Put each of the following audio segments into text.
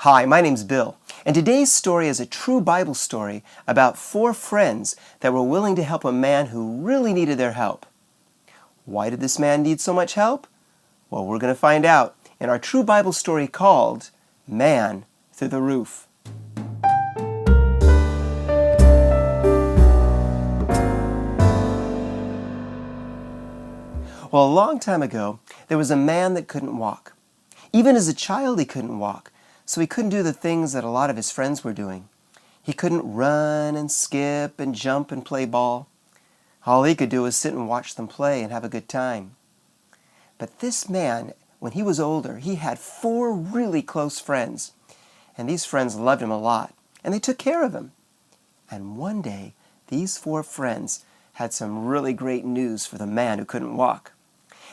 Hi, my name's Bill, and today's story is a true Bible story about 4 friends that were willing to help a man who really needed their help. Why did this man need so much help? Well, we're going to find out in our true Bible story called Man Through the Roof. Well, a long time ago, there was a man that couldn't walk. Even as a child, he couldn't walk. So he couldn't do the things that a lot of his friends were doing. He couldn't run and skip and jump and play ball. All he could do was sit and watch them play and have a good time. But this man, when he was older, he had 4 really close friends. And these friends loved him a lot, and they took care of him. And one day, these 4 friends had some really great news for the man who couldn't walk.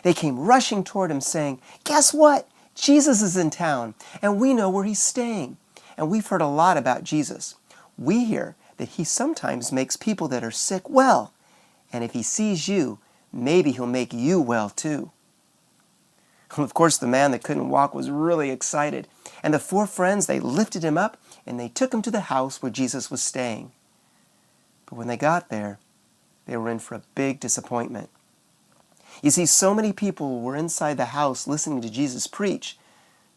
They came rushing toward him saying, "Guess what? Jesus is in town, and we know where he's staying. And we've heard a lot about Jesus. We hear that he sometimes makes people that are sick well. And if he sees you, maybe he'll make you well too." Well, of course, the man that couldn't walk was really excited. And the 4 friends, they lifted him up, and they took him to the house where Jesus was staying. But when they got there, they were in for a big disappointment. You see, so many people were inside the house listening to Jesus preach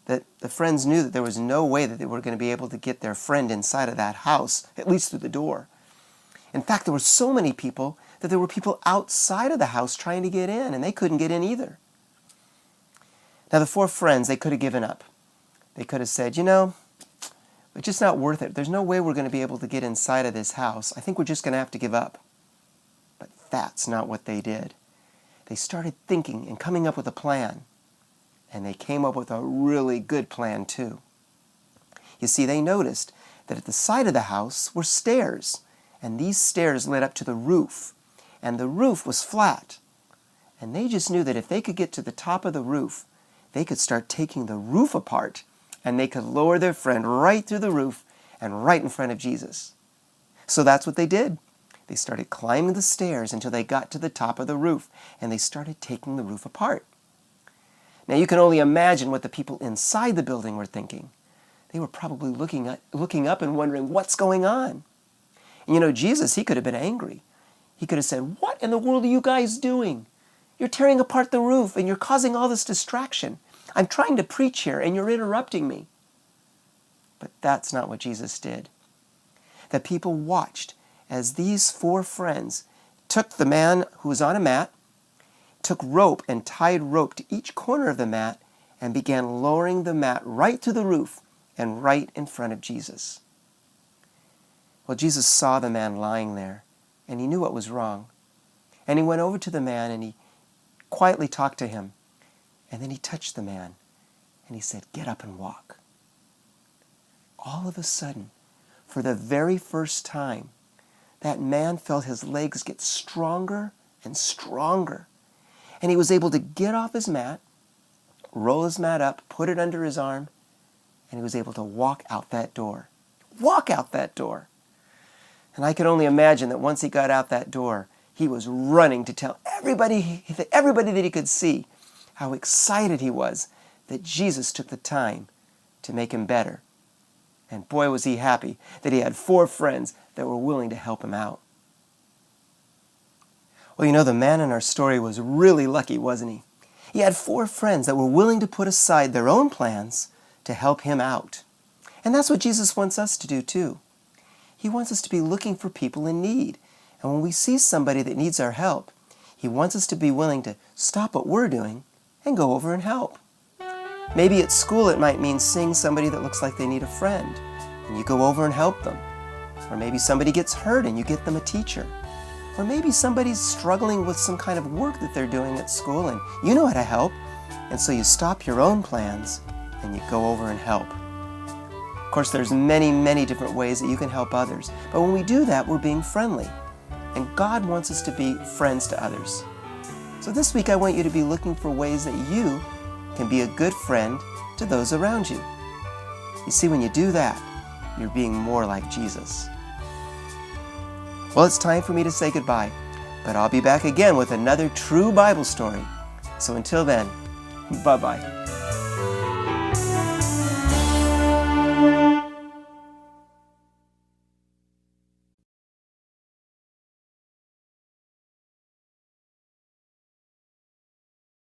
that the friends knew that there was no way that they were going to be able to get their friend inside of that house, at least through the door. In fact, there were so many people that there were people outside of the house trying to get in, and they couldn't get in either. Now, the 4 friends, they could have given up. They could have said, it's just not worth it. There's no way we're going to be able to get inside of this house. I think we're just going to have to give up. But that's not what they did. They started thinking and coming up with a plan. And they came up with a really good plan too. You see, they noticed that at the side of the house were stairs. And these stairs led up to the roof. And the roof was flat. And they just knew that if they could get to the top of the roof, they could start taking the roof apart. And they could lower their friend right through the roof and right in front of Jesus. So that's what they did. They started climbing the stairs until they got to the top of the roof, and they started taking the roof apart. Now you can only imagine what the people inside the building were thinking. They were probably looking up and wondering, what's going on? And Jesus, he could have been angry. He could have said, "What in the world are you guys doing? You're tearing apart the roof, and you're causing all this distraction. I'm trying to preach here, and you're interrupting me." But that's not what Jesus did. The people watched as these 4 friends took the man who was on a mat, took rope and tied rope to each corner of the mat, and began lowering the mat right to the roof and right in front of Jesus. Well, Jesus saw the man lying there, and he knew what was wrong. And he went over to the man, and he quietly talked to him. And then he touched the man, and he said, "Get up and walk." All of a sudden, for the very first time, that man felt his legs get stronger and stronger. And he was able to get off his mat, roll his mat up, put it under his arm, and he was able to walk out that door. Walk out that door! And I could only imagine that once he got out that door, he was running to tell everybody that he could see how excited he was that Jesus took the time to make him better. And boy, was he happy that he had 4 friends that were willing to help him out. Well, the man in our story was really lucky, wasn't he? He had 4 friends that were willing to put aside their own plans to help him out. And that's what Jesus wants us to do too. He wants us to be looking for people in need. And when we see somebody that needs our help, he wants us to be willing to stop what we're doing and go over and help. Maybe at school it might mean seeing somebody that looks like they need a friend, and you go over and help them. Or maybe somebody gets hurt and you get them a teacher. Or maybe somebody's struggling with some kind of work that they're doing at school and you know how to help, and so you stop your own plans and you go over and help. Of course, there's many, many different ways that you can help others, but when we do that, we're being friendly. And God wants us to be friends to others. So this week I want you to be looking for ways that you can be a good friend to those around you. You see, when you do that, you're being more like Jesus. Well, it's time for me to say goodbye, but I'll be back again with another true Bible story. So until then, bye-bye.